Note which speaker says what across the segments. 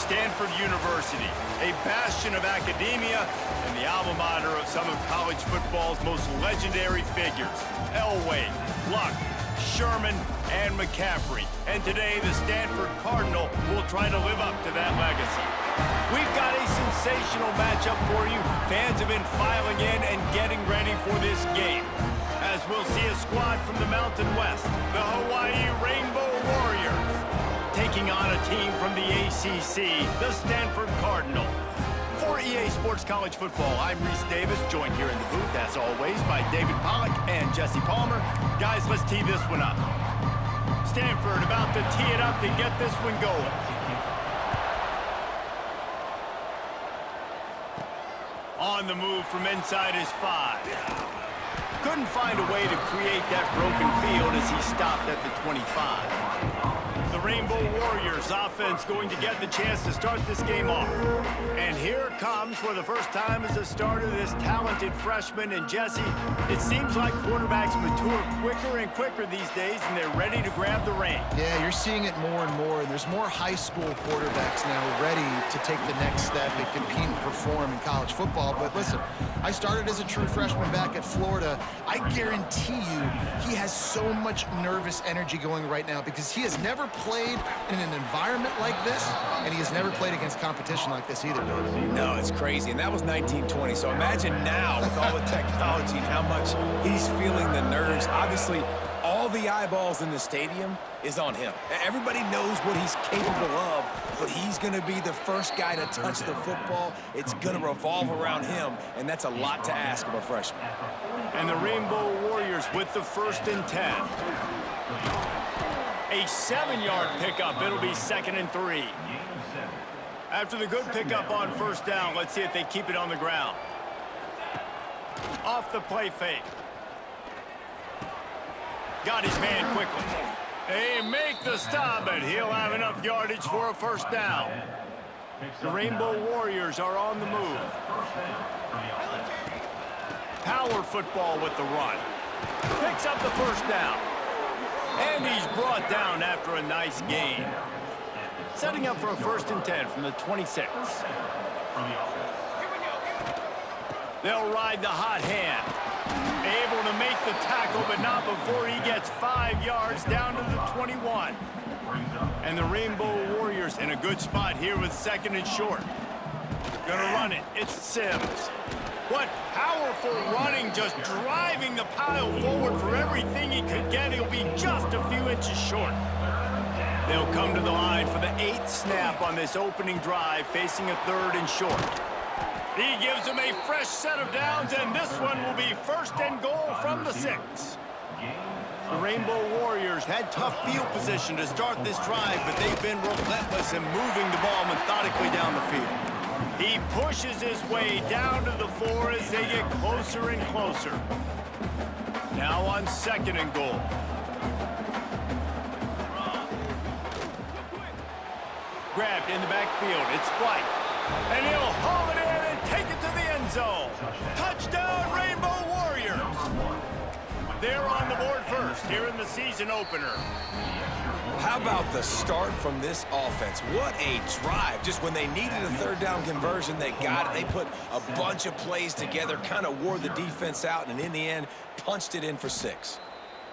Speaker 1: Stanford University, a bastion of academia and the alma mater of some of college football's most legendary figures, Elway, Luck, Sherman, and McCaffrey. And today, the Stanford Cardinal will try to live up to that legacy. We've got a sensational matchup for you. Fans have been filing in and getting ready for this game, as we'll see a squad from the Mountain West, the Hawaii Rainbow Warriors, taking on a team from the ACC, the Stanford Cardinal. For EA Sports College Football, I'm Reese Davis, joined here in the booth, as always, by David Pollack and Jesse Palmer. Guys, let's tee this one up. Stanford about to tee it up to get this one going. On the move from inside his 5. Couldn't find a way to create that broken field as he stopped at the 25. The Rainbow Warriors offense going to get the chance to start this game off. And here comes, for the first time as a starter, this talented freshman. And Jesse, it seems like quarterbacks mature quicker and quicker these days, and they're ready to grab the reins.
Speaker 2: Yeah, you're seeing it more and more. There's more high school quarterbacks now ready to take the next step and compete and perform in college football. But listen, I started as a true freshman back at Florida. I guarantee you he has so much nervous energy going right now because he has never played in an environment like this, and he has never played against competition like this either, David.
Speaker 3: No, it's crazy, and that was 1920. So imagine now with all the technology and how much he's feeling the nerves. Obviously, all the eyeballs in the stadium is on him. Everybody knows what he's capable of, but he's going to be the first guy to touch the football. It's going to revolve around him, and that's a lot to ask of a freshman.
Speaker 1: And the Rainbow Warriors with the 1st and 10. A 7-yard pickup. It'll be 2nd and 3. After the good pickup on 1st down, let's see if they keep it on the ground. Off the play fake. Got his man quickly. They make the stop, but he'll have enough yardage for a 1st down. The Rainbow Warriors are on the move. Power football with the run. Picks up the 1st down. And he's brought down after a nice gain. Setting up for a 1st and 10 from the 26. They'll ride the hot hand. Able to make the tackle, but not before he gets 5 yards down to the 21. And the Rainbow Warriors in a good spot here with 2nd and short. Gonna run it. It's Sims. What powerful running, just driving the pile forward for everything he could get. He'll be just a few inches short. They'll come to the line for the 8th snap on this opening drive, facing a 3rd and short. He gives them a fresh set of downs, and this one will be 1st and goal from the 6. The Rainbow Warriors had tough field position to start this drive, but they've been relentless in moving the ball methodically down the field. He pushes his way down to the 4 as they get closer and closer. Now on 2nd and goal. Grabbed in the backfield. It's White. And he'll haul it in and take it to the end zone. Touchdown, Rainbow Warriors. They're on the board first here in the season opener.
Speaker 3: How about the start from this offense? What a drive. Just when they needed a 3rd down conversion, they got it. They put a bunch of plays together, kind of wore the defense out, and in the end, punched it in for 6.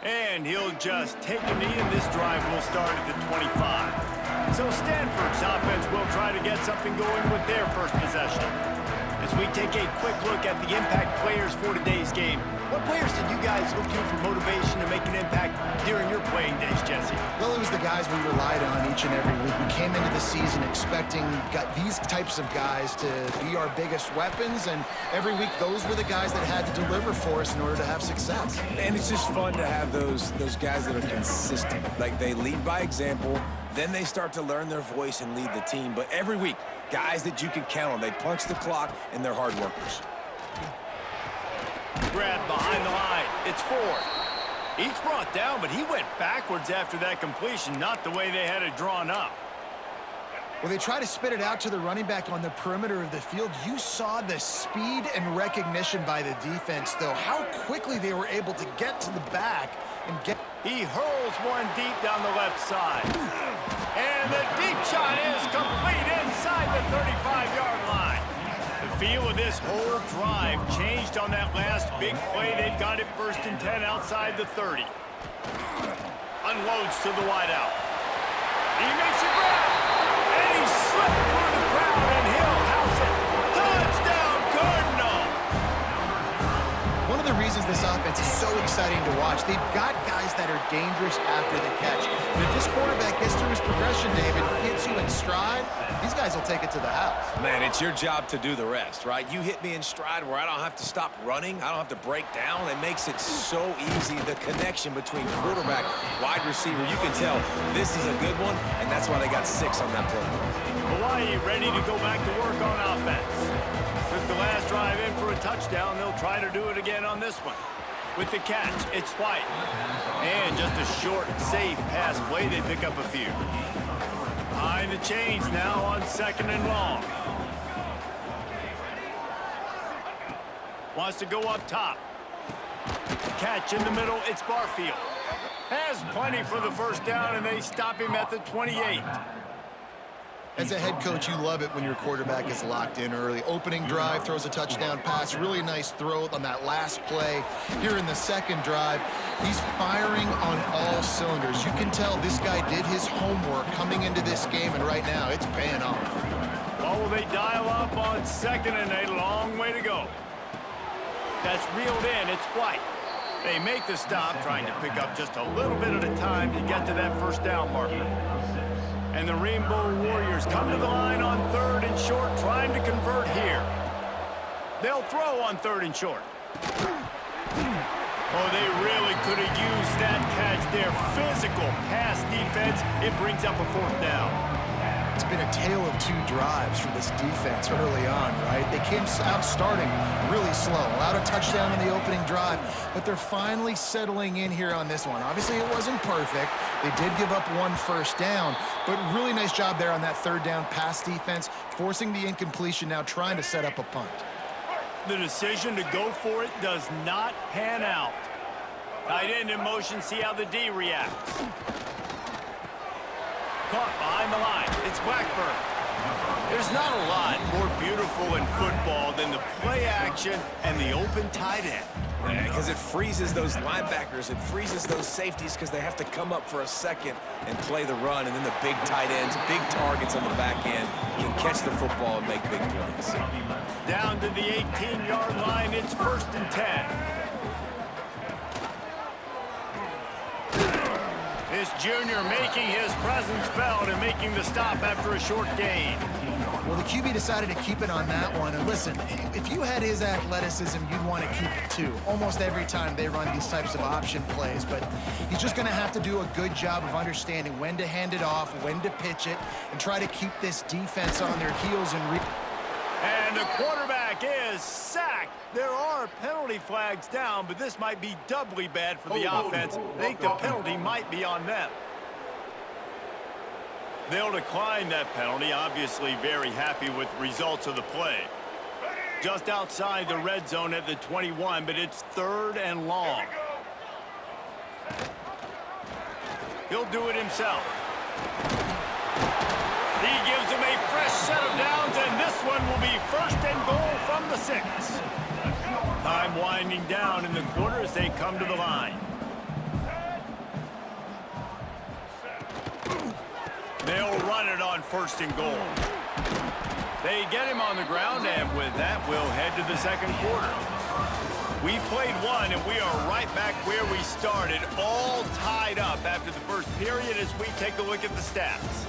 Speaker 1: And he'll just take a knee, and this drive will start at the 25. So Stanford's offense will try to get something going with their first possession. As we take a quick look at the impact players for today's game, what players did you guys look to for motivation to make an impact during your playing days, Jesse?
Speaker 2: Well, it was the guys we relied on each and every week. We came into the season expecting these types of guys to be our biggest weapons, and every week those were the guys that had to deliver for us in order to have success.
Speaker 3: And it's just fun to have those guys that are consistent. Like, they lead by example, then they start to learn their voice and lead the team. But every week, guys that you can count on. They punch the clock, and they're hard workers.
Speaker 1: Grabbed behind the line. It's 4th. He's brought down, but he went backwards after that completion, not the way they had it drawn up.
Speaker 2: Well, they try to spit it out to the running back on the perimeter of the field. You saw the speed and recognition by the defense, though. How quickly they were able to get to the back and get...
Speaker 1: He hurls one deep down the left side. And the deep shot is complete inside the 35-yard line. The feel of this whole drive changed on that last big play. They've got it 1st and 10 outside the 30. Unloads to the wideout. He makes a grab, and he slipped through the crowd, and he'll house it. Touchdown, Cardinal!
Speaker 2: One of the reasons this offense is so exciting to watch, they've got guys that are dangerous after the catch. And if this quarterback gets through his progression, David, hits you in stride, these guys will take it to the house.
Speaker 3: Man, it's your job to do the rest, right? You hit me in stride where I don't have to stop running. I don't have to break down. It makes it so easy, the connection between quarterback, wide receiver. You can tell this is a good one, and that's why they got 6 on that play.
Speaker 1: Hawaii ready to go back to work on offense. Took the last drive in for a touchdown. They'll try to do it again on this one. With the catch, it's White. And just a short, safe pass play. They pick up a few. Behind the chains now on 2nd and long. Wants to go up top. Catch in the middle, it's Barfield. Has plenty for the 1st down, and they stop him at the 28.
Speaker 2: As a head coach, you love it when your quarterback is locked in early. Opening drive, throws a touchdown pass. Really nice throw on that last play. Here in the 2nd drive, he's firing on all cylinders. You can tell this guy did his homework coming into this game, and right now it's paying off.
Speaker 1: Well, will they dial up on 2nd and a long way to go? That's reeled in. It's White. They make the stop, trying to pick up just a little bit at a time to get to that 1st down marker. And the Rainbow Warriors come to the line on 3rd and short, trying to convert here. They'll throw on 3rd and short. Oh, they really could have used that catch there. Physical pass defense. It brings up a 4th down.
Speaker 2: It's been a tale of 2 drives for this defense early on, right? They came out starting really slow, allowed a touchdown on the opening drive, but they're finally settling in here on this one. Obviously, it wasn't perfect. They did give up 1 1st down, but really nice job there on that 3rd down pass defense, forcing the incompletion, now trying to set up a punt.
Speaker 1: The decision to go for it does not pan out. Tight end in motion, see how the D reacts. Caught behind the line. It's Blackburn. There's not a lot more beautiful in football than the play action and the open tight end.
Speaker 3: Because it freezes those linebackers. It freezes those safeties because they have to come up for a second and play the run. And then the big tight ends, big targets on the back end, can catch the football and make big plays.
Speaker 1: Down to the 18-yard line. It's 1st and 10. This junior making his presence felt and making the stop after a short gain.
Speaker 2: Well, the QB decided to keep it on that one. And listen, if you had his athleticism, you'd want to keep it too. Almost every time they run these types of option plays. But he's just going to have to do a good job of understanding when to hand it off, when to pitch it, and try to keep this defense on their heels.
Speaker 1: And the quarterback is sacked. There are penalty flags down, but this might be doubly bad for the offense. I think the penalty might be on them. They'll decline that penalty, obviously very happy with the results of the play. Just outside the red zone at the 21, but it's 3rd and long. He'll do it himself. He gives him a fresh set of downs, and this one will be 1st and goal from the 6. Time winding down in the quarter as they come to the line. They'll run it on 1st and goal. They get him on the ground, and with that, we'll head to the 2nd quarter. We've played 1, and we are right back where we started, all tied up after the 1st period as we take a look at the stats.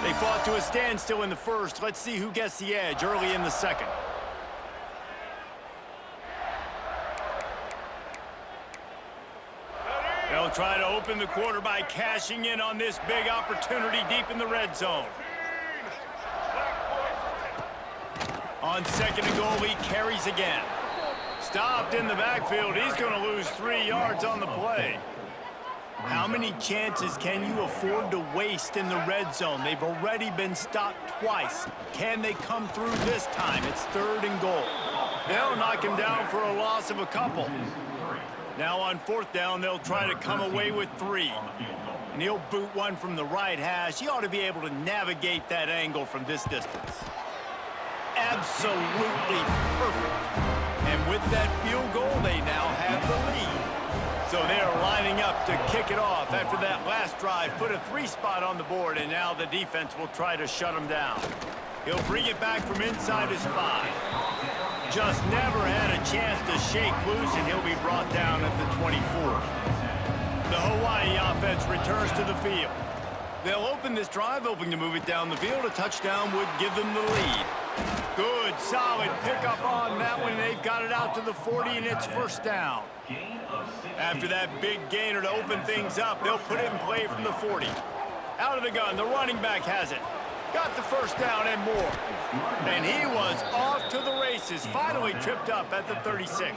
Speaker 1: They fought to a standstill in the 1st. Let's see who gets the edge early in the 2nd. They'll try to open the quarter by cashing in on this big opportunity deep in the red zone. On 2nd and goal, he carries again. Stopped in the backfield. He's going to lose 3 yards on the play. How many chances can you afford to waste in the red zone? They've already been stopped twice. Can they come through this time? It's 3rd and goal. They'll knock him down for a loss of a couple. Now on 4th down, they'll try to come away with 3. And he'll boot one from the right hash. He ought to be able to navigate that angle from this distance. Absolutely perfect. And with that field goal, they now have the lead. So they're lining up to kick it off after that last drive. Put a 3 spot on the board, and now the defense will try to shut him down. He'll bring it back from inside his 5. Just never had a chance to shake loose, and he'll be brought down at the 24. The Hawaii offense returns to the field. They'll open this drive, hoping to move it down the field. A touchdown would give them the lead. Good, solid pickup on that one. They've got it out to the 40, and it's 1st down. After that big gainer to open things up, they'll put it in play from the 40. Out of the gun, the running back has it. Got the 1st down and more. And he was off to the races, finally tripped up at the 36.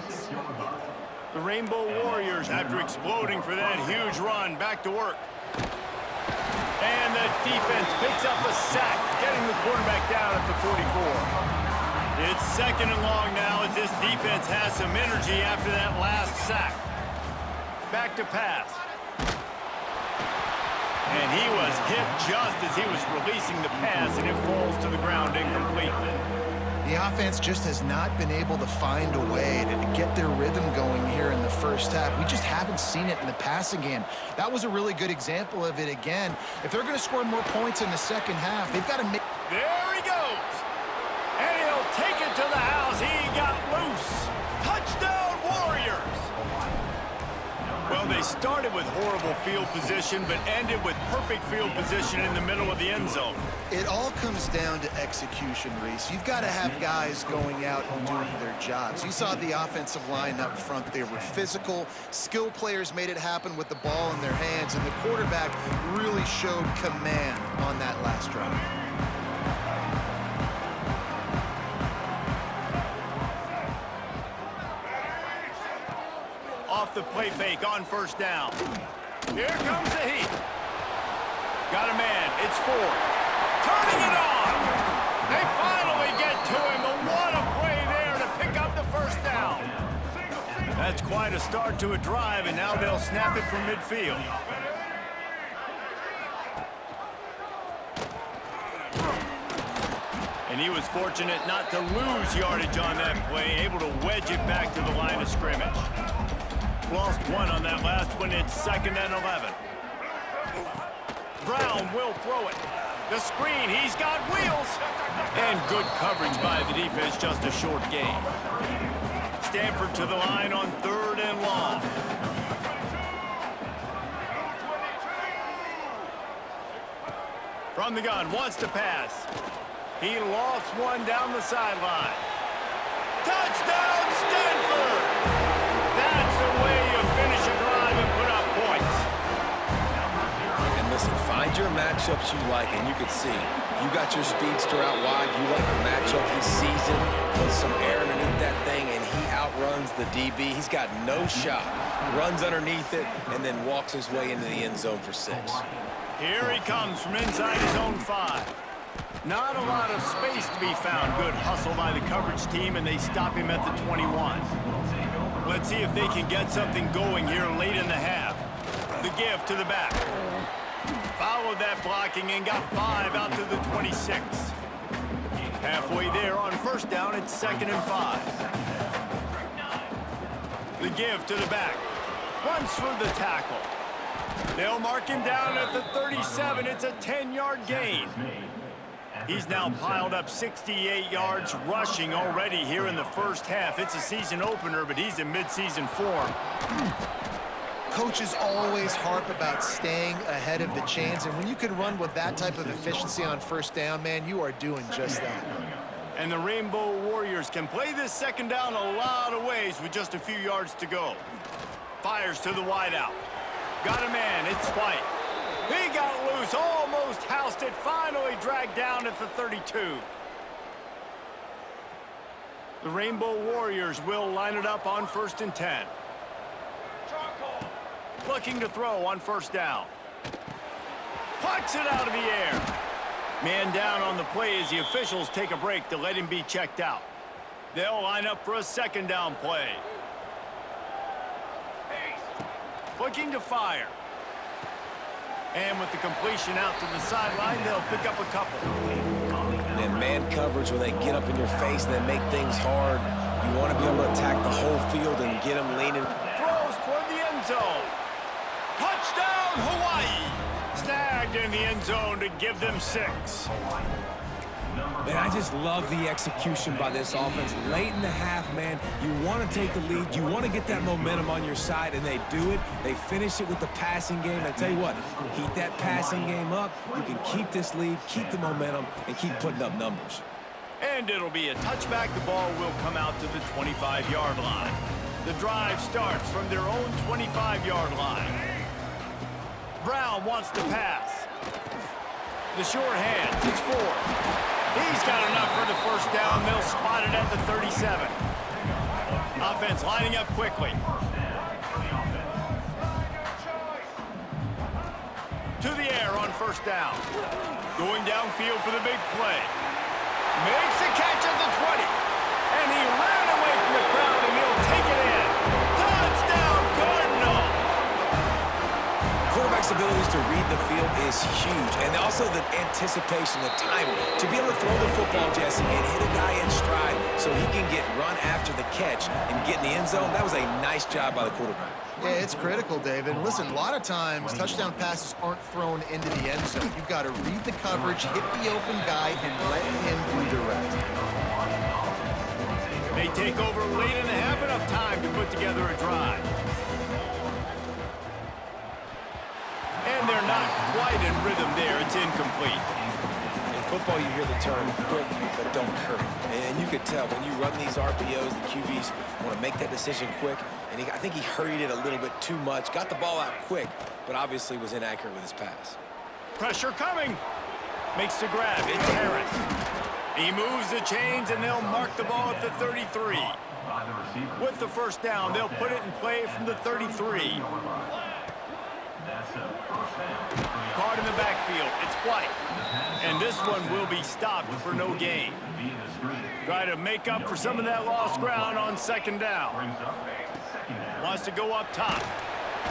Speaker 1: The Rainbow Warriors, after exploding for that huge run, back to work. And the defense picks up a sack, getting the quarterback down at the 44. It's 2nd and long now as this defense has some energy after that last sack. Back to pass. And he was hit just as he was releasing the pass, and it falls to the ground incomplete.
Speaker 2: The offense just has not been able to find a way to get their rhythm going here in the 1st half. We just haven't seen it in the passing game. That was a really good example of it again. If they're going to score more points in the 2nd half, they've got to make...
Speaker 1: There he goes. And he'll take it to the house. He got loose. Touchdown, Warriors. Well, they started with horrible field position, but ended with perfect field position in the middle of the end zone.
Speaker 2: It all comes down to execution, Reese. You've got to have guys going out and doing their jobs. You saw the offensive line up front. They were physical. Skill players made it happen with the ball in their hands, and the quarterback really showed command on that last drive.
Speaker 1: Off the play fake on 1st down. Here comes the heat. Got a man. It's 4. Turning it on. They finally get to him, but what a play there to pick up the 1st down. That's quite a start to a drive, and now they'll snap it from midfield. And he was fortunate not to lose yardage on that play, able to wedge it back to the line of scrimmage. Lost 1 on that last one. It's 2nd and 11. Brown will throw it. The screen, he's got wheels. And good coverage by the defense, just a short gain. Stanford to the line on 3rd and long. From the gun, wants to pass. He lofts one down the sideline. Touchdown, Stanford! That's the way you finish a drive and put up points.
Speaker 3: And listen, find your matchups you like, and you can see you got your speedster out wide. You like the matchup. He sees it, puts some air underneath that thing, and he outruns the DB. He's got no shot. Runs underneath it, and then walks his way into the end zone for 6.
Speaker 1: Here he comes from inside his own 5. Not a lot of space to be found. Good hustle by the coverage team, and they stop him at the 21. Let's see if they can get something going here late in the half. The give to the back. Followed that blocking and got 5 out to the 26. Halfway there on 1st down, it's 2nd and 5. The give to the back. Runs through the tackle. They'll mark him down at the 37. It's a 10-yard gain. He's now piled up 68 yards rushing already here in the 1st half. It's a season opener, but he's in midseason form.
Speaker 2: Coaches always harp about staying ahead of the chains, and when you can run with that type of efficiency on 1st down, man, you are doing just that.
Speaker 1: And the Rainbow Warriors can play this 2nd down a lot of ways with just a few yards to go. Fires to the wideout. Got a man, it's White. He got loose, almost housed it, finally dragged down at the 32. The Rainbow Warriors will line it up on 1st and 10. Looking to throw on 1st down. Pucks it out of the air. Man down on the play as the officials take a break to let him be checked out. They'll line up for a second down play. Looking to fire. And with the completion out to the sideline, they'll pick up a couple.
Speaker 3: And man coverage, when they get up in your face and they make things hard, you want to be able to attack the whole field and get them leaning.
Speaker 1: Throws toward the end zone. Touchdown, Hawaii! Snagged in the end zone to give them 6.
Speaker 3: Man, I just love the execution by this offense. Late in the half, man, you want to take the lead. You want to get that momentum on your side, and they do it. They finish it with the passing game. I tell you what, heat that passing game up. You can keep this lead, keep the momentum, and keep putting up numbers.
Speaker 1: And it'll be a touchback. The ball will come out to the 25-yard line. The drive starts from their own 25-yard line. Brown wants to pass. The short hands, it's 4. He's got enough for the first down. They'll spot it at the 37. Offense lining up quickly. To the air on first down. Going downfield for the big play. Makes a catch at the 20. And he ran away from the crowd, and he'll take it in. Touchdown, Cardinal!
Speaker 3: Quarterback's abilities to read the field is huge, and also the anticipation, the timing. To be able to throw the football, Jesse, and hit a guy in stride so he can get run after the catch and get in the end zone, that was a nice job by the quarterback.
Speaker 2: Yeah, it's critical, David. Listen, a lot of times touchdown passes aren't thrown into the end zone. You've got to read the coverage, hit the open guy, and let him do the rest.
Speaker 1: They take over late in the half, enough time to put together a drive. And they're not quite in rhythm there. It's incomplete.
Speaker 3: In football, you hear the term quick, but don't hurry. And you could tell when you run these RPOs, the QBs want to make that decision quick. And I think he hurried it a little bit too much. Got the ball out quick, but obviously was inaccurate with his pass.
Speaker 1: Pressure coming. Makes the grab. It's Harris. He moves the chains, and they'll mark the ball at the 33. With the first down, they'll put it in play from the 33. Caught in the backfield. It's White. And this one will be stopped for no gain. Try to make up for some of that lost ground on second down. Wants to go up top.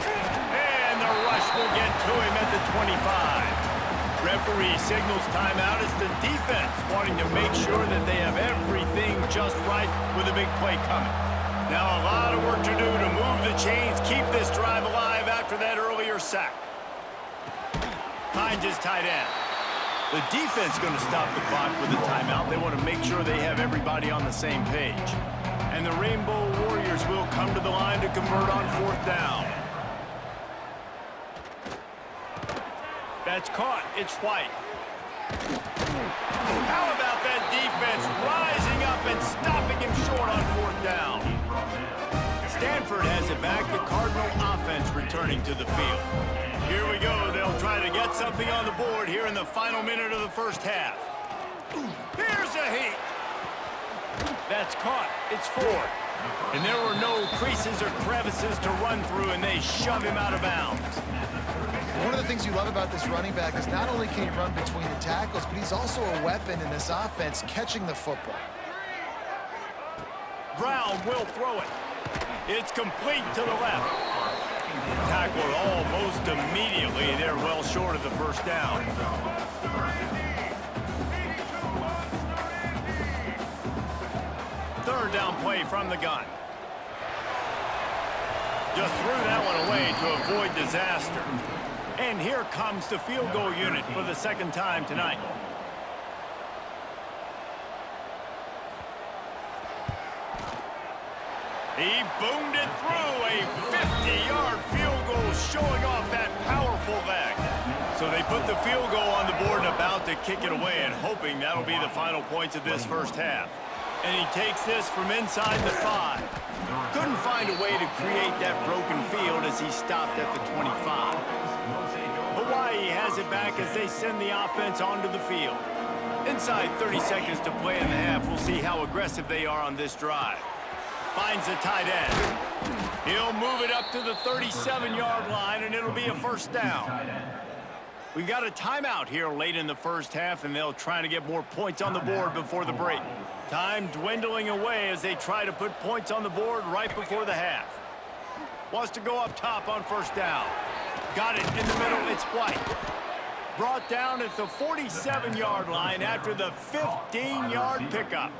Speaker 1: And the rush will get to him at the 25. Referee signals timeout. It's the defense wanting to make sure that they have everything just right with a big play coming. Now a lot of work to do to move the chains, keep this drive alive after that earlier sack. Finds his tight end. The defense going to stop the clock with a timeout. They want to make sure they have everybody on the same page. And the Rainbow Warriors will come to the line to convert on fourth down. That's caught. It's White. How about that defense rising up and stopping him short on fourth down? Stanford has it back. The Cardinal offense returning to the field. Here we go. They'll try to get something on the board here in the final minute of the first half. Here's a heat. That's caught. It's 4. And there were no creases or crevices to run through, and they shove him out of bounds.
Speaker 2: One of the things you love about this running back is not only can he run between the tackles, but he's also a weapon in this offense catching the football.
Speaker 1: Brown will throw it. It's complete to the left. Tackled almost immediately. They're well short of the first down. Third down play from the gun. Just threw that one away to avoid disaster. And here comes the field goal unit for the second time tonight. He boomed it through. A 50-yard field goal showing off that powerful leg. So they put the field goal on the board and about to kick it away, and hoping that'll be the final points of this first half. And he takes this from inside the 5. Couldn't find a way to create that broken field as he stopped at the 25. Hawaii has it back as they send the offense onto the field. Inside 30 seconds to play in the half. We'll see how aggressive they are on this drive. Finds the tight end. He'll move it up to the 37-yard line, and it'll be a first down. We've got a timeout here late in the first half, and they'll try to get more points on the board before the break. Time dwindling away as they try to put points on the board right before the half. Wants to go up top on first down. Got it in the middle. It's White. Brought down at the 47-yard line after the 15-yard pickup.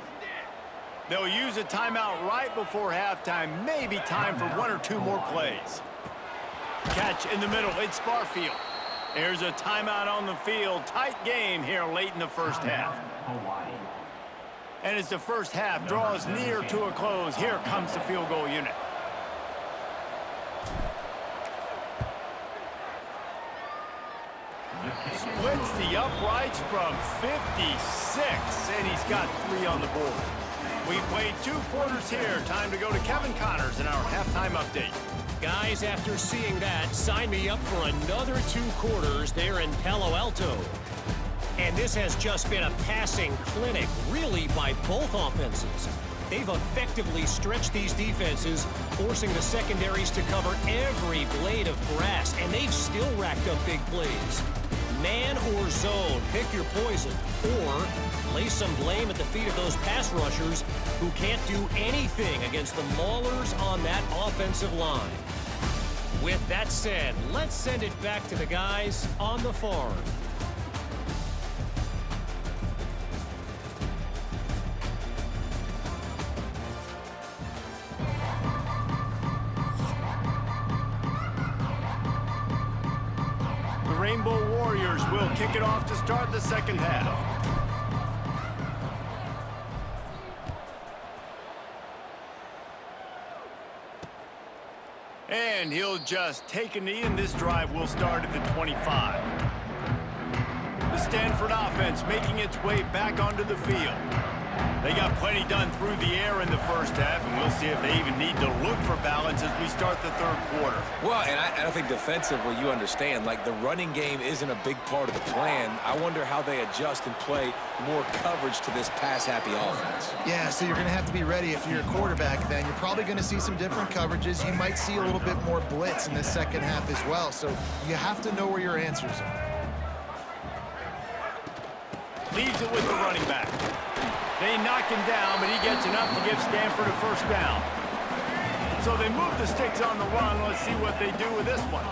Speaker 1: They'll use a timeout right before halftime. Maybe time for one or two more plays. Catch in the middle. It's Barfield. There's a timeout on the field. Tight game here late in the first half. And as the first half draws near to a close, here comes the field goal unit. Splits the uprights from 56, and he's got 3 on the board. We've played 2 quarters here. Time to go to Kevin Connors in our halftime update.
Speaker 4: Guys, after seeing that, sign me up for another 2 quarters there in Palo Alto. And this has just been a passing clinic, really, by both offenses. They've effectively stretched these defenses, forcing the secondaries to cover every blade of grass, and they've still racked up big plays. Man or zone, pick your poison, or lay some blame at the feet of those pass rushers who can't do anything against the maulers on that offensive line. With that said, let's send it back to the guys on the farm.
Speaker 1: The Rainbow Warriors will kick it off to start the second half. And he'll just take a knee, and this drive will start at the 25. The Stanford offense making its way back onto the field. They got plenty done through the air in the first half, and we'll see if they even need to look for balance as we start the third quarter.
Speaker 3: Well, and I think defensively, you understand, like the running game isn't a big part of the plan. I wonder how they adjust and play more coverage to this pass-happy offense.
Speaker 2: Yeah, so you're going to have to be ready if you're a quarterback then. You're probably going to see some different coverages. You might see a little bit more blitz in the second half as well, so you have to know where your answers are.
Speaker 1: Leaves it with the running back. They knock him down, but he gets enough to give Stanford a first down. So they move the sticks on the run. Let's see what they do with this one.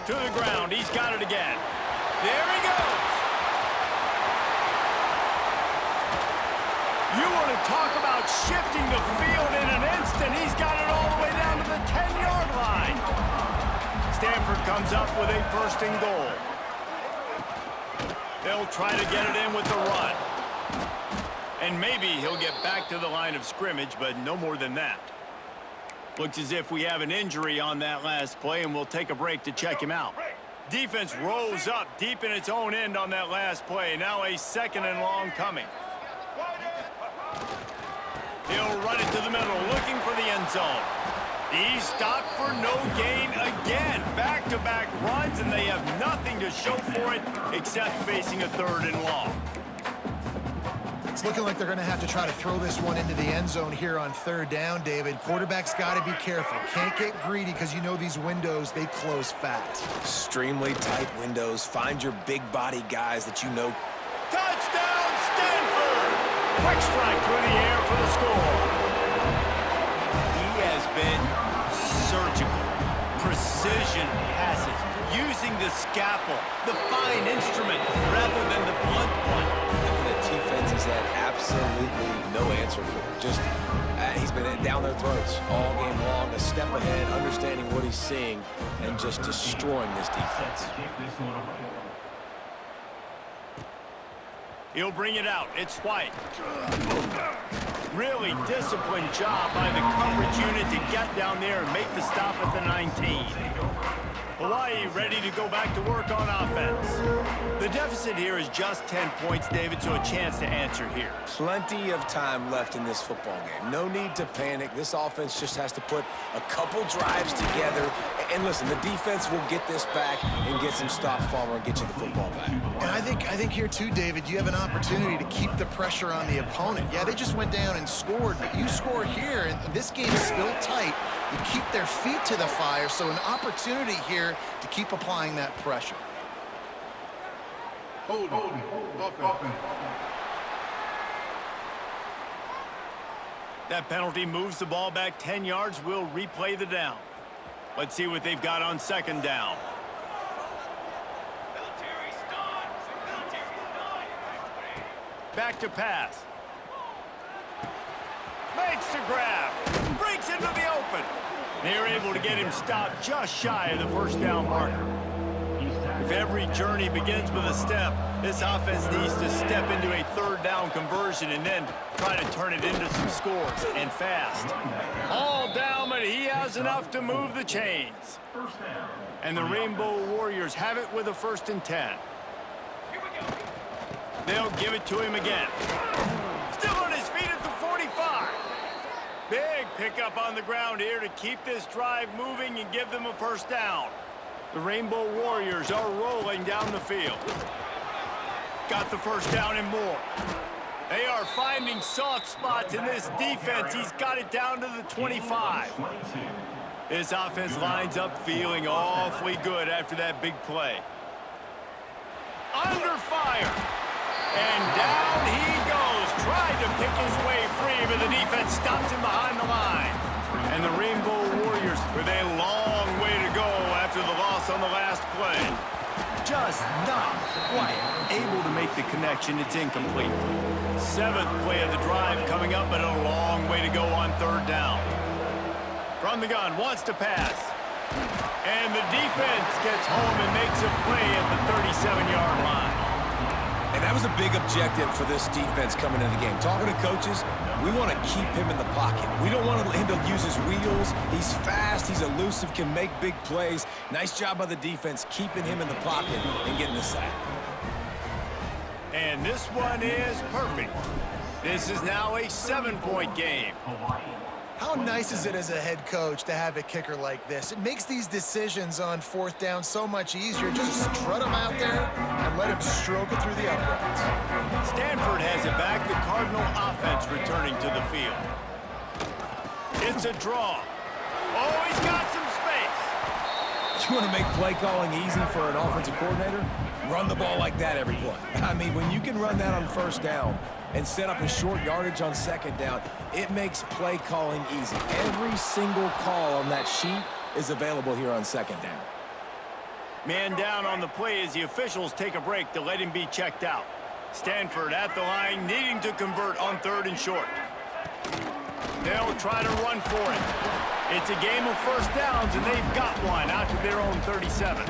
Speaker 1: To the ground. He's got it again. There he goes. You want to talk about shifting the field in an instant. He's got it all the way down to the 10-yard line. Stanford comes up with a first and goal. They'll try to get it in with the run. And maybe he'll get back to the line of scrimmage, but no more than that. Looks as if we have an injury on that last play, and we'll take a break to check him out. Defense rose up deep in its own end on that last play. Now a second and long coming. He'll run it to the middle, looking for the end zone. He's stopped for no gain again. Back-to-back runs, and they have nothing to show for it except facing a third and long.
Speaker 2: It's looking like they're going to have to try to throw this one into the end zone here on third down, David. Quarterback's got to be careful. Can't get greedy because you know these windows, they close fast.
Speaker 3: Extremely tight windows. Find your big body guys that you know.
Speaker 1: Touchdown, Stanford! Quick strike through the air for the score. He has been surgical. Precision passes, using the scalpel, the fine instrument, rather than the blunt one.
Speaker 3: The defense has had absolutely no answer for him. Just, he's been down their throats all game long, a step ahead, understanding what he's seeing, and just destroying this defense.
Speaker 1: He'll bring it out. It's White. Really disciplined job by the coverage unit to get down there and make the stop at the 19. Hawaii ready to go back to work on offense. The deficit here is just 10 points, David, so a chance to answer here.
Speaker 3: Plenty of time left in this football game. No need to panic. This offense just has to put a couple drives together. And listen, the defense will get this back and get some stops, Farmer, and get you the football back.
Speaker 2: And I think here too, David, you have an opportunity to keep the pressure on the opponent. Yeah, they just went down and scored, but you score here, and this game is still tight. to keep their feet to the fire, so an opportunity here to keep applying that pressure.
Speaker 1: That penalty moves the ball back 10 yards. We'll replay the down. Let's see what they've got on second down. Back to pass. Makes the grab. Breaks into the open. They're able to get him stopped just shy of the first down marker. If every journey begins with a step, this offense needs to step into a third down conversion and then try to turn it into some scores, and fast. All down, but he has enough to move the chains. And the Rainbow Warriors have it with a 1st and 10. They'll give it to him again. Still on his feet at the 45. Big pickup on the ground here to keep this drive moving and give them a 1st down. The Rainbow Warriors are rolling down the field. Got the 1st down and more. They are finding soft spots in this defense. He's got it down to the 25. This offense lines up feeling awfully good after that big play. Under fire. And down he goes. Tried to pick his way free, but the defense stops him behind the line. And the Rainbow Warriors with a long way to go after the loss on the last play. Just not quite able to make the connection. It's incomplete. 7th play of the drive coming up, but a long way to go on 3rd down. From the gun, wants to pass. And the defense gets home and makes a play at the 37-yard line.
Speaker 3: And that was a big objective for this defense coming into the game. Talking to coaches, we want to keep him in the pocket. We don't want him to use his wheels. He's fast, he's elusive, can make big plays. Nice job by the defense keeping him in the pocket and getting the sack.
Speaker 1: And this one is perfect. This is now a 7-point game.
Speaker 2: How nice is it as a head coach to have a kicker like this? It makes these decisions on 4th down so much easier. Just strut him out there and let him stroke it through the uprights.
Speaker 1: Stanford has it back. The Cardinal offense returning to the field. It's a draw. Oh, he's got some space.
Speaker 3: You want to make play calling easy for an offensive coordinator? Run the ball like that every play. I mean, when you can run that on 1st down and set up a short yardage on 2nd down, it makes play calling easy. Every single call on that sheet is available here on 2nd down.
Speaker 1: Man down on the play as the officials take a break to let him be checked out. Stanford at the line, needing to convert on 3rd and short. They'll try to run for it. It's a game of 1st downs, and they've got one out to their own 37.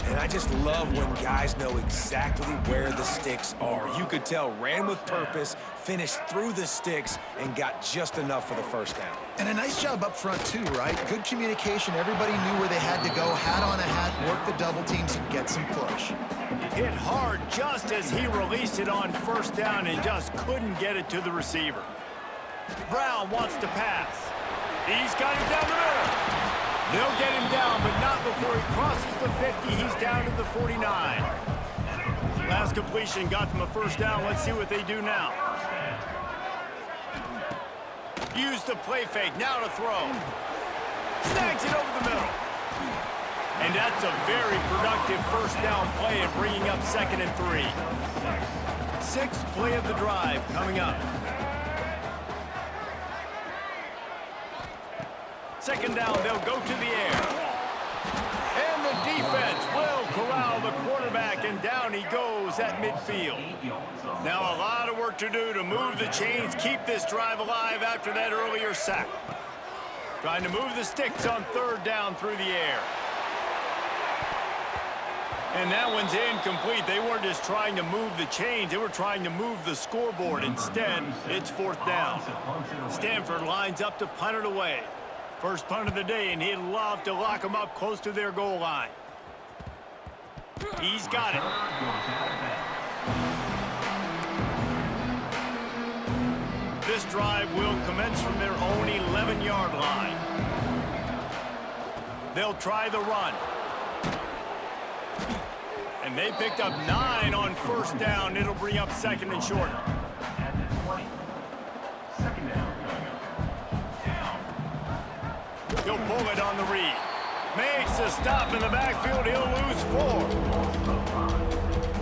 Speaker 3: And I just love when guys know exactly where the sticks are. You could tell ran with purpose, finished through the sticks, and got just enough for the 1st down.
Speaker 2: And a nice job up front too, right? Good communication. Everybody knew where they had to go. Hat on a hat, work the double teams, and get some push.
Speaker 1: Hit hard just as he released it on 1st down and just couldn't get it to the receiver. Brown wants to pass. He's got it down the middle. They'll get him down, but not before he crosses the 50. He's down to the 49. Last completion got them a 1st down. Let's see what they do now. Use the play fake. Now to throw. Snags it over the middle. And that's a very productive 1st down play and bringing up 2nd and 3. 6th play of the drive coming up. 2nd down, they'll go to the air. And the defense will corral the quarterback, and down he goes at midfield. Now a lot of work to do to move the chains, keep this drive alive after that earlier sack. Trying to move the sticks on 3rd down through the air. And that one's incomplete. They weren't just trying to move the chains, they were trying to move the scoreboard. Instead, it's 4th down. Stanford lines up to punt it away. First punt of the day, and he'd love to lock them up close to their goal line. He's got it. This drive will commence from their own 11-yard line. They'll try the run. And they picked up 9 on 1st down. It'll bring up 2nd and short. He'll pull it on the read. Makes a stop in the backfield. He'll lose 4.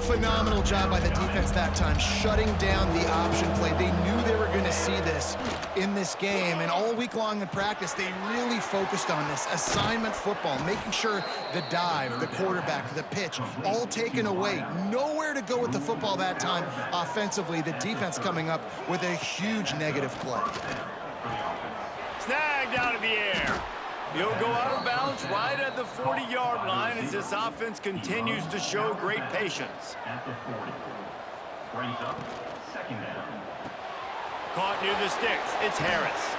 Speaker 2: Phenomenal job by the defense that time, shutting down the option play. They knew they were going to see this in this game, and all week long in practice, they really focused on this assignment football, making sure the dive, the quarterback, the pitch, all taken away. Nowhere to go with the football that time offensively. The defense coming up with a huge negative play.
Speaker 1: Snagged out of the air. He'll go out of bounds right at the 40-yard line as this offense continues to show great patience.
Speaker 5: At the 40. Brings up second down.
Speaker 1: Caught near the sticks. It's Harris.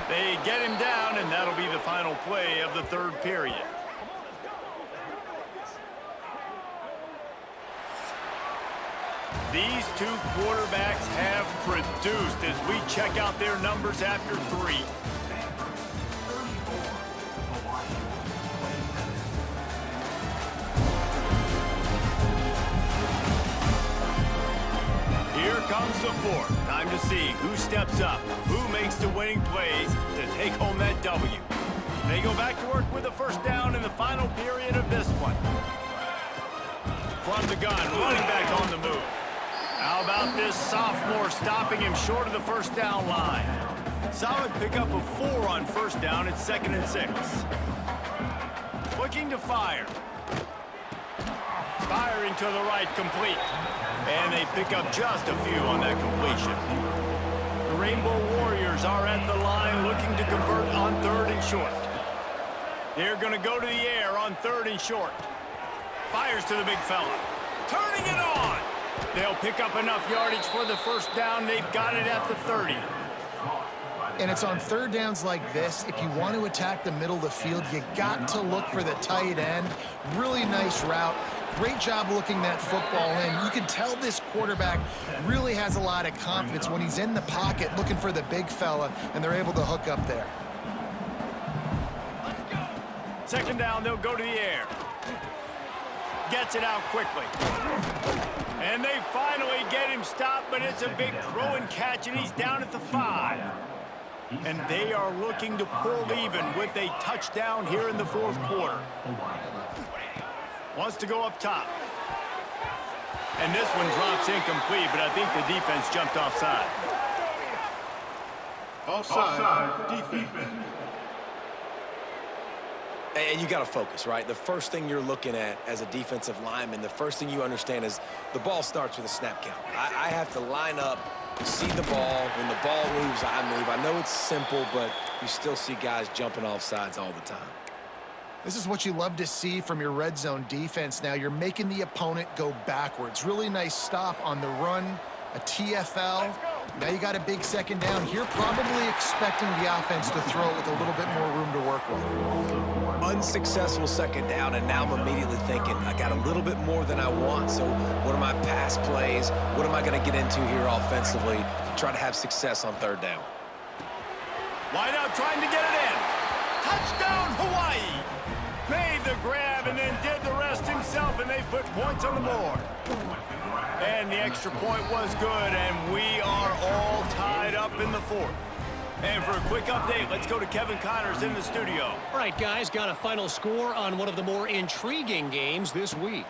Speaker 1: They get him down, and that'll be the final play of the third period. These two quarterbacks have produced as we check out their numbers after 3. Here comes the fourth. Time to see who steps up, who makes the winning plays to take home that W. They go back to work with a first down in the final period of this one. From the gun, running back on the move. How about this sophomore stopping him short of the first down line? Solid pickup of 4 on first down. It's 2nd and 6. Looking to fire. Firing to the right, complete. And they pick up just a few on that completion. The Rainbow Warriors are at the line looking to convert on 3rd and short. They're going to go to the air on 3rd and short. Fires to the big fella. Turning it on. They'll pick up enough yardage for the first down. They've got it at the 30.
Speaker 2: And it's on third downs like this. If you want to attack the middle of the field, you got to look for the tight end. Really nice route. Great job looking that football in. You can tell this quarterback really has a lot of confidence when he's in the pocket looking for the big fella, and they're able to hook up there.
Speaker 1: Second down, they'll go to the air. Gets it out quickly. And they finally get him stopped, but it's a big throw and catch, and he's down at the 5. And they are looking to pull even with a touchdown here in the 4th quarter. Wants to go up top. And this one drops incomplete, but I think the defense jumped offside.
Speaker 5: Offside defense.
Speaker 3: And you got to focus, right? The first thing you're looking at as a defensive lineman, the first thing you understand is the ball starts with a snap count. I have to line up, see the ball. When the ball moves, I move. I know it's simple, but you still see guys jumping off sides all the time.
Speaker 2: This is what you love to see from your red zone defense now. You're making the opponent go backwards. Really nice stop on the run, a TFL. Now you got a big second down here, probably expecting the offense to throw it with a little bit more room to work with.
Speaker 3: Unsuccessful second down, and now I'm immediately thinking, I got a little bit more than I want, so what are my pass plays? What am I going to get into here offensively to try to have success on 3rd down?
Speaker 1: Wide out trying to get it in. Touchdown, Hawaii! Made the grab and then did the rest himself, and they put points on the board. And the extra point was good, and we are all tied up in the 4th. And for a quick update, let's go to Kevin Connors in the studio.
Speaker 4: All right, guys, got a final score on one of the more intriguing games this week.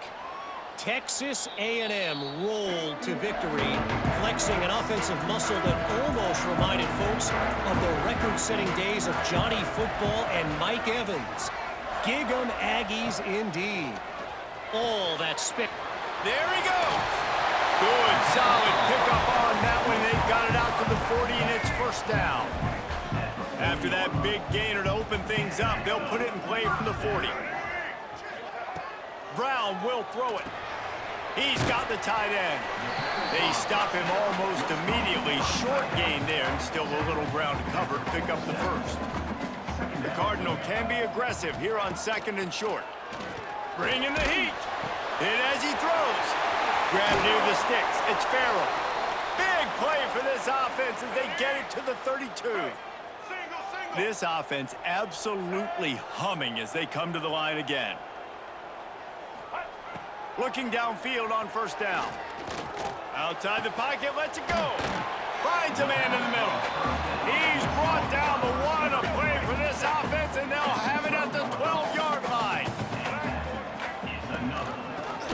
Speaker 4: Texas A&M rolled to victory, flexing an offensive muscle that almost reminded folks of the record-setting days of Johnny Football and Mike Evans. Gig 'em Aggies indeed. All that spit.
Speaker 1: There he goes. Good, solid pickup on that one. They've got it out to the 40, and it's first down. After that big gainer to open things up, they'll put it in play from the 40. Brown will throw it. He's got the tight end. They stop him almost immediately. Short gain there, and still a little ground to cover to pick up the first. The Cardinal can be aggressive here on 2nd and short. Bringing the heat. Hit as he throws. Grab near the sticks. It's Farrell. Big play for this offense as they get it to the 32. This offense absolutely humming as they come to the line again. Looking downfield on first down. Outside the pocket, lets it go. Finds a man in the middle. He's brought down the one. A play for this offense, and they'll have it at the 12-yard line.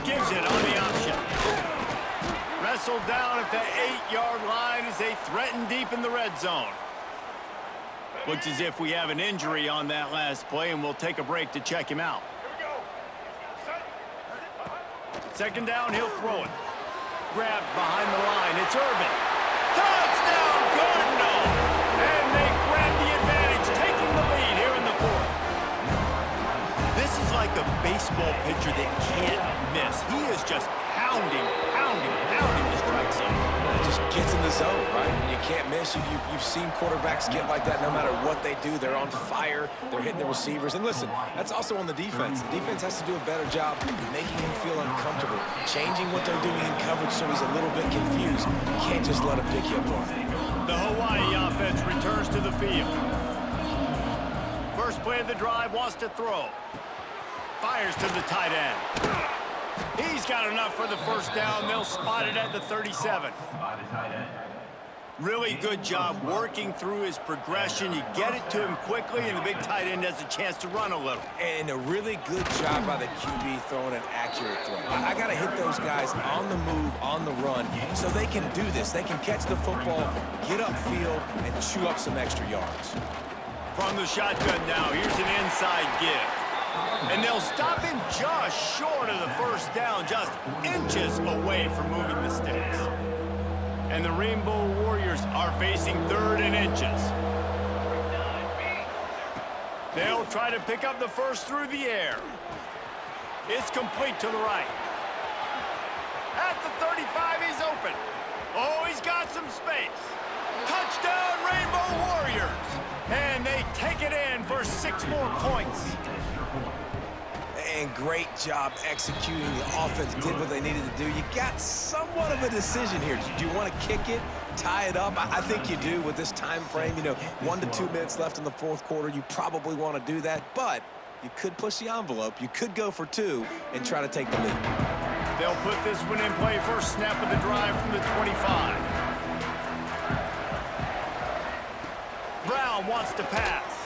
Speaker 1: Gives it on the option. Wrestled down at the 8-yard line as they threaten deep in the red zone. Looks as if we have an injury on that last play, and we'll take a break to check him out. Second down, he'll throw it. Grabbed behind the line. It's Irvin. Touchdown, Cardinal! And they grab the advantage, taking the lead here in the fourth. This is like a baseball pitcher that can't miss. He is just pounding the strike zone.
Speaker 3: It just gets in the zone, right? When you can't miss. You've seen quarterbacks get like that no matter what they do. They're on fire. They're hitting the receivers. And listen, that's also on the defense. The defense has to do a better job making him feel uncomfortable, changing what they're doing in coverage so he's a little bit confused. You can't just let him pick you apart.
Speaker 1: The Hawaii offense returns to the field. First play of the drive, wants to throw. Fires to the tight end. He's got enough for the first down. They'll spot it at the 37.
Speaker 5: By the tight end.
Speaker 1: Really good job working through his progression. You get it to him quickly, and the big tight end has a chance to run a little.
Speaker 3: And a really good job by the QB throwing an accurate throw. I got to hit those guys on the move, on the run, so they can do this. They can catch the football, get upfield, and chew up some extra yards.
Speaker 1: From the shotgun now, here's an inside give. And they'll stop him just short of the first down, just inches away from moving the sticks. And the Rainbow Warriors are facing third and inches. They'll try to pick up the first through the air. It's complete to the right. At the 35, he's open. Oh, he's got some space. Touchdown, Rainbow Warriors. And they take it in for 6 more points.
Speaker 3: And great job executing. The offense did what they needed to do. You got somewhat of a decision here. Do you want to kick it, tie it up? I think you do with this time frame. 1 to 2 minutes left in the fourth quarter. You probably want to do that, but you could push the envelope. You could go for 2 and try to take the lead.
Speaker 1: They'll put this one in play. First snap of the drive from the 25. Brown wants to pass.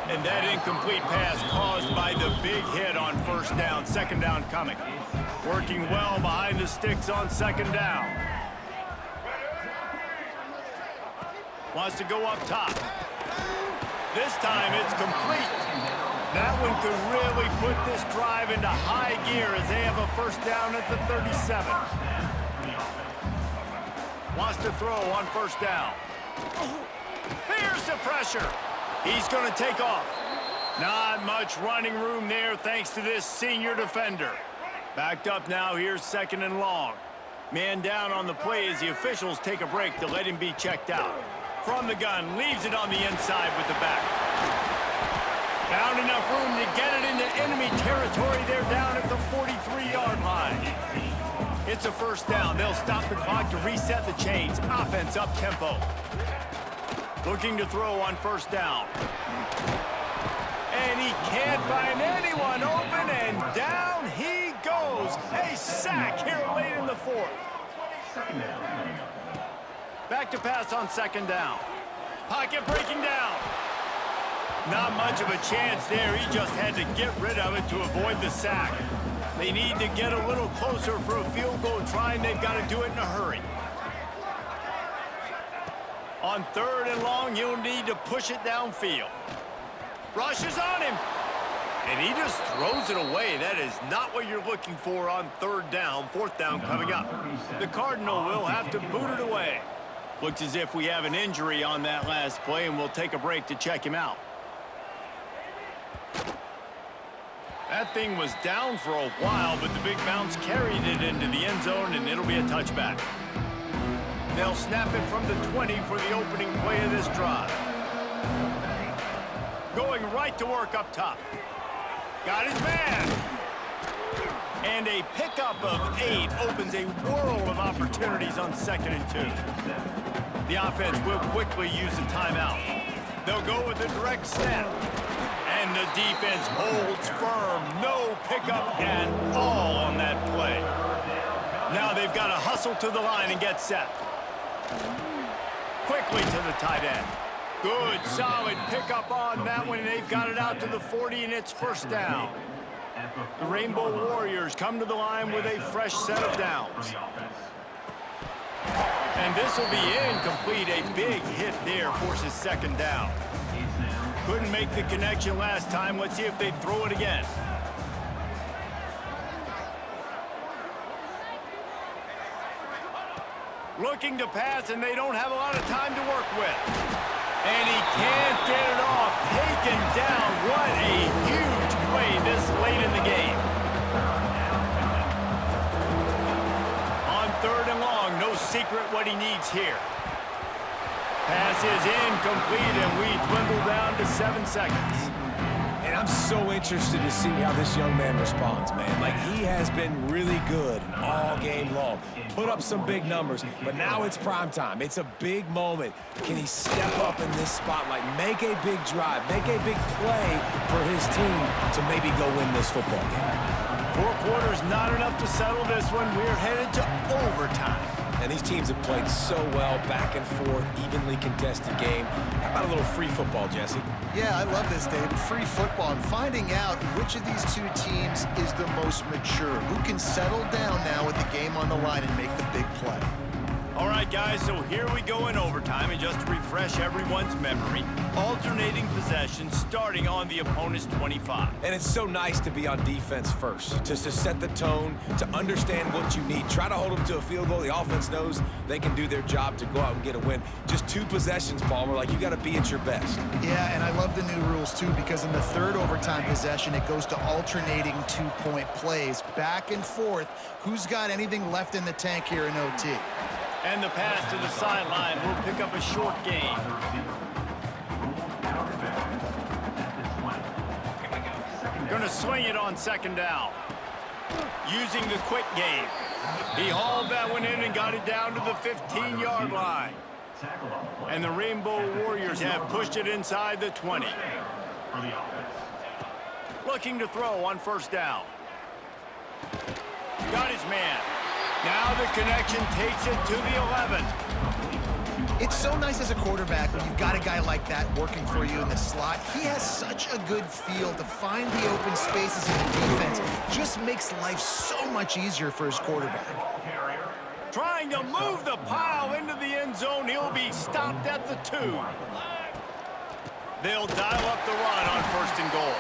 Speaker 1: And that incomplete pass caused by the big hit on first down. Second down coming. Working well behind the sticks on second down. Wants to go up top. This time it's complete. That one could really put this drive into high gear as they have a first down at the 37. Wants to throw on first down. Here's the pressure. He's going to take off. Not much running room there thanks to this senior defender. Backed up now, here's second and long. Man down on the play as the officials take a break to let him be checked out. From the gun, leaves it on the inside with the back. Found enough room to get it into enemy territory. They're down at the 43-yard line. It's a first down. They'll stop the clock to reset the chains. Offense up tempo. Looking to throw on first down. And he can't find anyone open, and down he goes. A sack here late in the fourth. Back to pass on second down. Pocket breaking down. Not much of a chance there. He just had to get rid of it to avoid the sack. They need to get a little closer for a field goal try, and they've got to do it in a hurry. On third and long, you'll need to push it downfield. Rushes on him. And he just throws it away. That is not what you're looking for on third down. Fourth down coming up. The Cardinal will have to boot it away. Looks as if we have an injury on that last play, and we'll take a break to check him out. That thing was down for a while, but the big bounce carried it into the end zone, and it'll be a touchback. They'll snap it from the 20 for the opening play of this drive. Going right to work up top. Got his man. And a pickup of 8 opens a world of opportunities on 2nd and 2. The offense will quickly use a timeout. They'll go with a direct snap. And the defense holds firm. No pickup at all on that play. Now they've got to hustle to the line and get set. Quickly to the tight end. Good, solid pickup on that one, and they've got it out to the 40, and it's first down. The Rainbow Warriors come to the line with a fresh set of downs. And this will be incomplete. A big hit there forces second down. Couldn't make the connection last time. Let's see if they throw it again. Looking to pass, and they don't have a lot of time to work with. And he can't get it off. Taken down. What a huge play this late in the game. On 3rd and long, no secret what he needs here. Pass is incomplete, and we dwindle down to 7 seconds.
Speaker 3: And I'm so interested to see how this young man responds, man. Like, he has been really good all game long. Put up some big numbers, but now it's prime time. It's a big moment. Can he step up in this spotlight, make a big drive, make a big play for his team to maybe go win this football game?
Speaker 1: 4 quarters, not enough to settle this one. We're headed to overtime.
Speaker 3: And these teams have played so well, back and forth, evenly contested game. How about a little free football, Jesse?
Speaker 2: Yeah, I love this, Dave. Free football and finding out which of these two teams is the most mature, who can settle down now with the game on the line and make the big play.
Speaker 1: All right, guys, so here we go in overtime, and just to refresh everyone's memory, alternating possession starting on the opponent's 25.
Speaker 3: And it's so nice to be on defense first, to set the tone, to understand what you need. Try to hold them to a field goal. The offense knows they can do their job to go out and get a win. Just 2 possessions, Palmer, like you got to be at your best.
Speaker 2: Yeah, and I love the new rules, too, because in the 3rd overtime possession, it goes to alternating 2-point plays, back and forth. Who's got anything left in the tank here in OT?
Speaker 1: And the pass to the sideline will pick up a short gain. Going to swing it on 2nd down. Using the quick game. He hauled that one in and got it down to the 15-yard line. And the Rainbow Warriors have pushed it inside the 20. Looking to throw on 1st down. Got his man. Now the connection takes it to the 11.
Speaker 2: It's so nice as a quarterback when you've got a guy like that working for you in the slot. He has such a good feel to find the open spaces in the defense. Just makes life so much easier for his quarterback.
Speaker 1: Trying to move the pile into the end zone. He'll be stopped at the 2. They'll dial up the run on 1st and goal.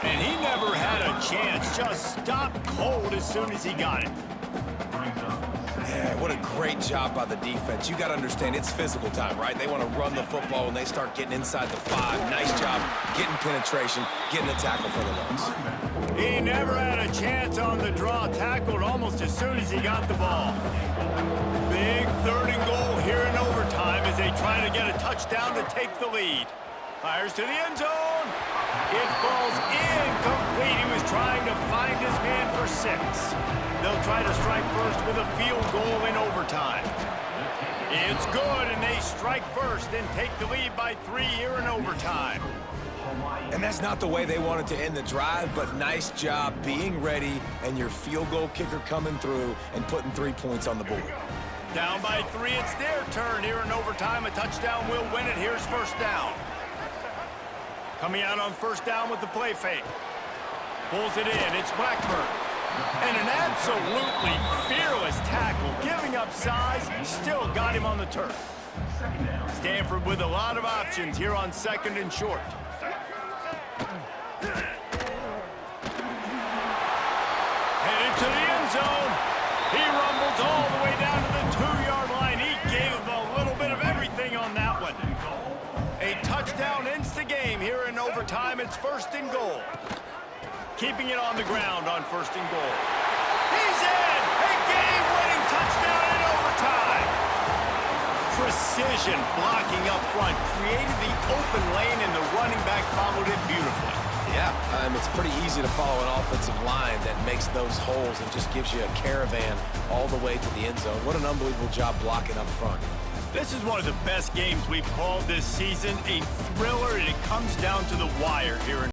Speaker 1: And he never had a chance. Just stopped cold as soon as he got it.
Speaker 3: Yeah, what a great job by the defense. You got to understand, it's physical time, right? They want to run the football when they start getting inside the 5. Nice job getting penetration, getting a tackle for the loss.
Speaker 1: He never had a chance on the draw. Tackled almost as soon as he got the ball. Big 3rd and goal here in overtime as they try to get a touchdown to take the lead. Fires to the end zone. It falls incomplete. He was trying to find his man for 6. They'll try to strike first with a field goal in overtime. It's good, and they strike first and take the lead by 3 here in overtime.
Speaker 3: And that's not the way they wanted to end the drive, but nice job being ready and your field goal kicker coming through and putting 3 points on the board.
Speaker 1: Down by 3, it's their turn here in overtime. A touchdown will win it. Here's 1st down. Coming out on 1st down with the play fake. Pulls it in. It's Blackburn. And an absolutely fearless tackle. Giving up size. Still got him on the turf. Stanford with a lot of options here on 2nd and short. Headed to the end zone. He rumbles all the way down to the 2-yard line. He gave him a little bit of everything on that one. A touchdown ends the game here in overtime. It's 1st and goal. Keeping it on the ground on 1st and goal. He's in! A game-winning touchdown in overtime! Precision blocking up front created the open lane, and the running back followed it beautifully.
Speaker 3: Yeah, it's pretty easy to follow an offensive line that makes those holes and just gives you a caravan all the way to the end zone. What an unbelievable job blocking up front.
Speaker 1: This is one of the best games we've called this season. A thriller, and it comes down to the wire here in